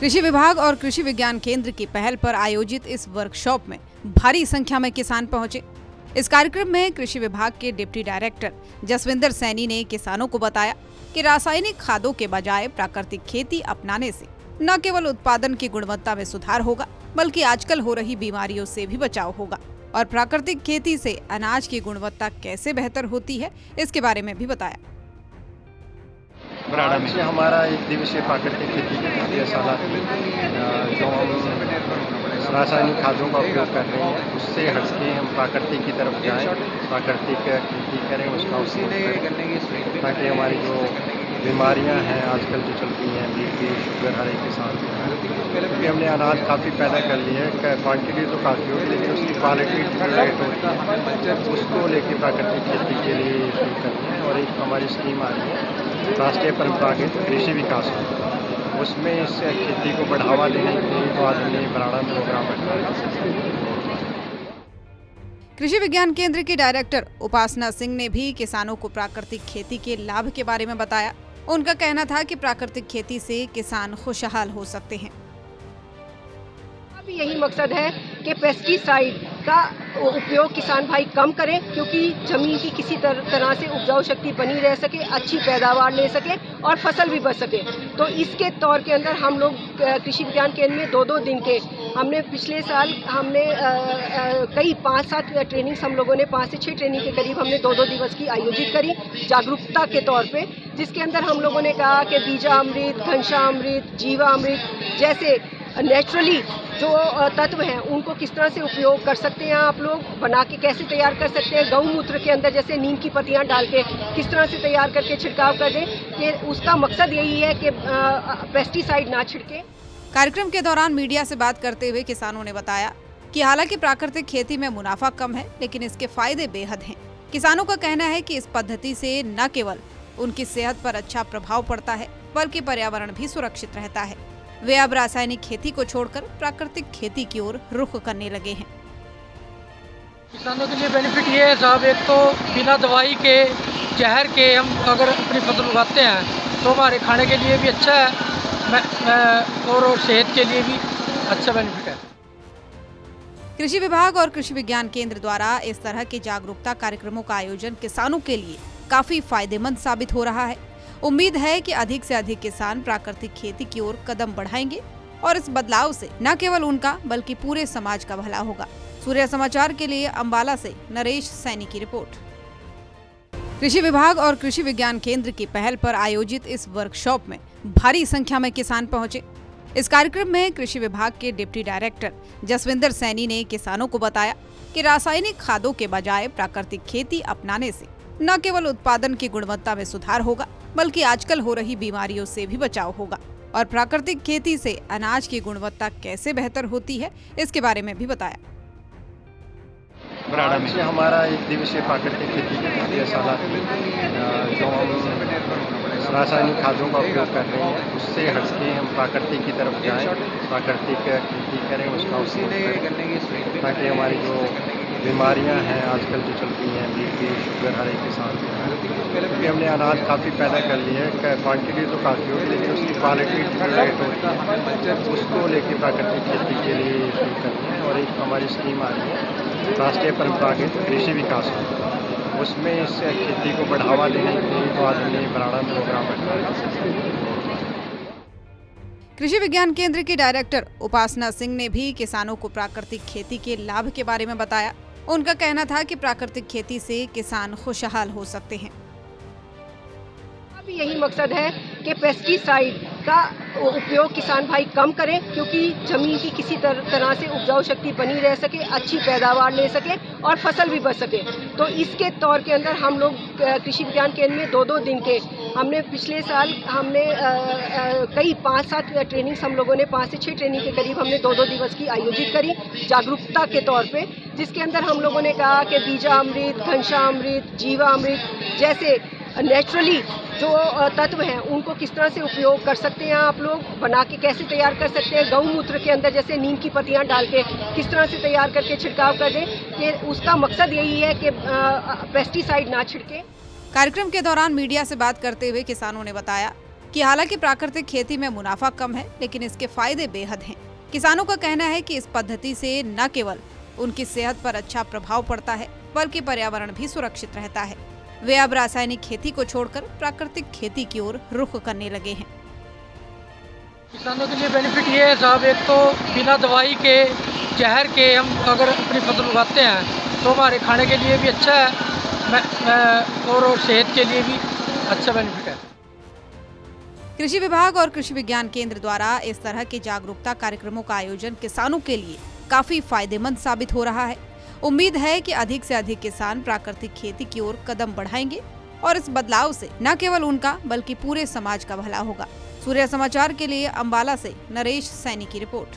कृषि विभाग और कृषि विज्ञान केंद्र की पहल पर आयोजित इस वर्कशॉप में भारी संख्या में किसान पहुंचे। इस कार्यक्रम में कृषि विभाग के डिप्टी डायरेक्टर जसविंदर सैनी ने किसानों को बताया कि रासायनिक खादों के बजाय प्राकृतिक खेती अपनाने से न केवल उत्पादन की गुणवत्ता में सुधार होगा, बल्कि आजकल हो रही बीमारियों से भी बचाव होगा और प्राकृतिक खेती से अनाज की गुणवत्ता कैसे बेहतर होती है, इसके बारे में भी बताया। आज हमारा एक दिवसीय प्राकृतिक खेती की कार्यशाला थी, जो हम रासायनिक खादों का उपयोग कर रहे हैं उससे हटके हम प्राकृतिक की तरफ जाएं, प्राकृतिक खेती करें, उसका उपयोग करें, ताकि हमारी जो बीमारियां हैं आजकल जो चलती हैं, बीपी शुगर हर एक के साथ, क्योंकि हमने अनाज काफ़ी पैदा कर लिया है, क्वांटिटी तो काफ़ी होगी लेकिन उसकी क्वालिटी रेट होती है, उसको लेके प्राकृतिक खेती के लिए शुरू करते हैं। और एक हमारी स्कीम आ रही है राष्ट्रीय परंपरागत कृषि विकास, उसमें इस खेती को बढ़ावा देने के लिए तो आज हमने बड़ा प्रोग्राम रखा है। कृषि विज्ञान केंद्र की डायरेक्टर उपासना सिंह ने भी किसानों को प्राकृतिक खेती के लाभ के बारे में बताया। उनका कहना था कि प्राकृतिक खेती से किसान खुशहाल हो सकते हैं। यही मकसद है कि पेस्टिसाइड का उपयोग किसान भाई कम करें, क्योंकि जमीन की किसी तरह से उपजाऊ शक्ति बनी रह सके, अच्छी पैदावार ले सके और फसल भी बच सके। तो इसके तौर के अंदर हम लोग कृषि विज्ञान केंद्र में 2-2 दिन के हमने पिछले साल हमने कई 5-7 ट्रेनिंग्स हम लोगों ने 5 से 6 ट्रेनिंग के करीब हमने 2-2 दिवस की आयोजित करी जागरूकता के तौर पे, जिसके अंदर हम लोगों ने कहा कि बीजामृत, घनश्यामृत, जीवामृत जैसे नेचुरली जो तत्व हैं उनको किस तरह से उपयोग कर सकते हैं, आप लोग बना के कैसे तैयार कर सकते हैं, गौमूत्र के अंदर जैसे नीम की पत्तियां डाल के किस तरह से तैयार करके छिड़काव कर दें, कि उसका मकसद यही है कि पेस्टिसाइड ना छिड़के। कार्यक्रम के दौरान मीडिया से बात करते हुए किसानों ने बताया कि हालांकि प्राकृतिक खेती में मुनाफा कम है, लेकिन इसके फायदे बेहद हैं। किसानों का कहना है कि इस पद्धति से न केवल उनकी सेहत पर अच्छा प्रभाव पड़ता है, बल्कि पर्यावरण भी सुरक्षित रहता है। वे अब रासायनिक खेती को छोड़कर प्राकृतिक खेती की ओर रुख करने लगे हैं। किसानों के लिए बेनिफिट ये है साहब, एक तो बिना दवाई के, जहर के हम अगर अपनी फसल उगाते हैं तो हमारे खाने के लिए भी अच्छा है और सेहत के लिए भी अच्छा बेनिफिट है। कृषि विभाग और कृषि विज्ञान केंद्र द्वारा इस तरह के जागरूकता कार्यक्रमों का आयोजन किसानों के लिए काफी फायदेमंद साबित हो रहा है। उम्मीद है कि अधिक से अधिक किसान प्राकृतिक खेती की ओर कदम बढ़ाएंगे और इस बदलाव से न केवल उनका बल्कि पूरे समाज का भला होगा। सूर्य समाचार के लिए अंबाला से नरेश सैनी की रिपोर्ट। कृषि विभाग और कृषि विज्ञान केंद्र की पहल पर आयोजित इस वर्कशॉप में भारी संख्या में किसान पहुंचे। इस कार्यक्रम में कृषि विभाग के डिप्टी डायरेक्टर जसविंदर सैनी ने किसानों को बताया कि रासायनिक खादों के बजाय प्राकृतिक खेती अपनाने से न केवल उत्पादन की गुणवत्ता में सुधार होगा, बल्कि आजकल हो रही बीमारियों से भी बचाव होगा और प्राकृतिक खेती से अनाज की गुणवत्ता कैसे बेहतर होती है, इसके बारे में भी बताया। आज हमारा एक दिवसीय प्राकृतिक खेती की कार्यशाला थी, जो हम रासायनिक खादों का उपयोग कर रहे हैं उससे हटके हम प्राकृतिक की तरफ जाएं, प्राकृतिक खेती करें, उसका उपयोग करें, ताकि हमारी जो बीमारियां हैं आजकल जो चलती हैं, बीपी शुगर हर एक के साथ, क्योंकि हमने अनाज काफ़ी पैदा कर लिया है, क्वांटिटी तो काफ़ी होगी लेकिन उसकी क्वालिटी रेट होती है, उसको लेके प्राकृतिक खेती के लिए शुरू करते हैं। और एक हमारी स्कीम आ रही है राष्ट्रीय परंपरागत कृषि विकास, उसमें इस खेती को बढ़ावा देने के लिए तो आज हमने बड़ा प्रोग्राम रखा है। कृषि विज्ञान केंद्र की डायरेक्टर उपासना सिंह ने भी किसानों को प्राकृतिक खेती के लाभ के बारे में बताया। उनका कहना था कि प्राकृतिक खेती से किसान खुशहाल हो सकते हैं। यही मकसद है कि पेस्टिसाइड का उपयोग किसान भाई कम करें, क्योंकि जमीन की किसी तरह से उपजाऊ शक्ति बनी रह सके, अच्छी पैदावार ले सके और फसल भी बच सके। तो इसके तौर के अंदर हम लोग कृषि विज्ञान केंद्र में 2-2 दिन के हमने पिछले साल हमने कई 5-7 ट्रेनिंग्स हम लोगों ने 5 से 6 ट्रेनिंग के करीब हमने 2-2 दिवस की आयोजित करी जागरूकता के तौर पे, जिसके अंदर हम लोगों ने कहा कि बीजामृत, घनश्यामृत, जीवामृत जैसे नेचुरली जो तत्व हैं उनको किस तरह से उपयोग कर सकते हैं, आप लोग बना के कैसे तैयार कर सकते हैं, गौमूत्र के अंदर जैसे नीम की पत्तियां डाल के किस तरह से तैयार करके छिड़काव कर दें, कि उसका मकसद यही है कि पेस्टिसाइड ना छिड़के। कार्यक्रम के दौरान मीडिया से बात करते हुए किसानों ने बताया कि हालांकि प्राकृतिक खेती में मुनाफा कम है, लेकिन इसके फायदे बेहद हैं। किसानों का कहना है कि इस पद्धति से न केवल उनकी सेहत पर अच्छा प्रभाव पड़ता है, बल्कि पर्यावरण भी सुरक्षित रहता है। वे अब रासायनिक खेती को छोड़कर प्राकृतिक खेती की ओर रुख करने लगे हैं। किसानों के लिए बेनिफिट ये है साहब, एक तो बिना दवाई के, जहर के हम अगर अपनी फसल उगाते हैं तो हमारे खाने के लिए भी अच्छा है और सेहत के लिए भी अच्छा बेनिफिट है। कृषि विभाग और कृषि विज्ञान केंद्र द्वारा इस तरह के जागरूकता कार्यक्रमों का आयोजन किसानों के लिए काफी फायदेमंद साबित हो रहा है। उम्मीद है कि अधिक से अधिक किसान प्राकृतिक खेती की ओर कदम बढ़ाएंगे और इस बदलाव से न केवल उनका बल्कि पूरे समाज का भला होगा। सूर्य समाचार के लिए अंबाला से नरेश सैनी की रिपोर्ट।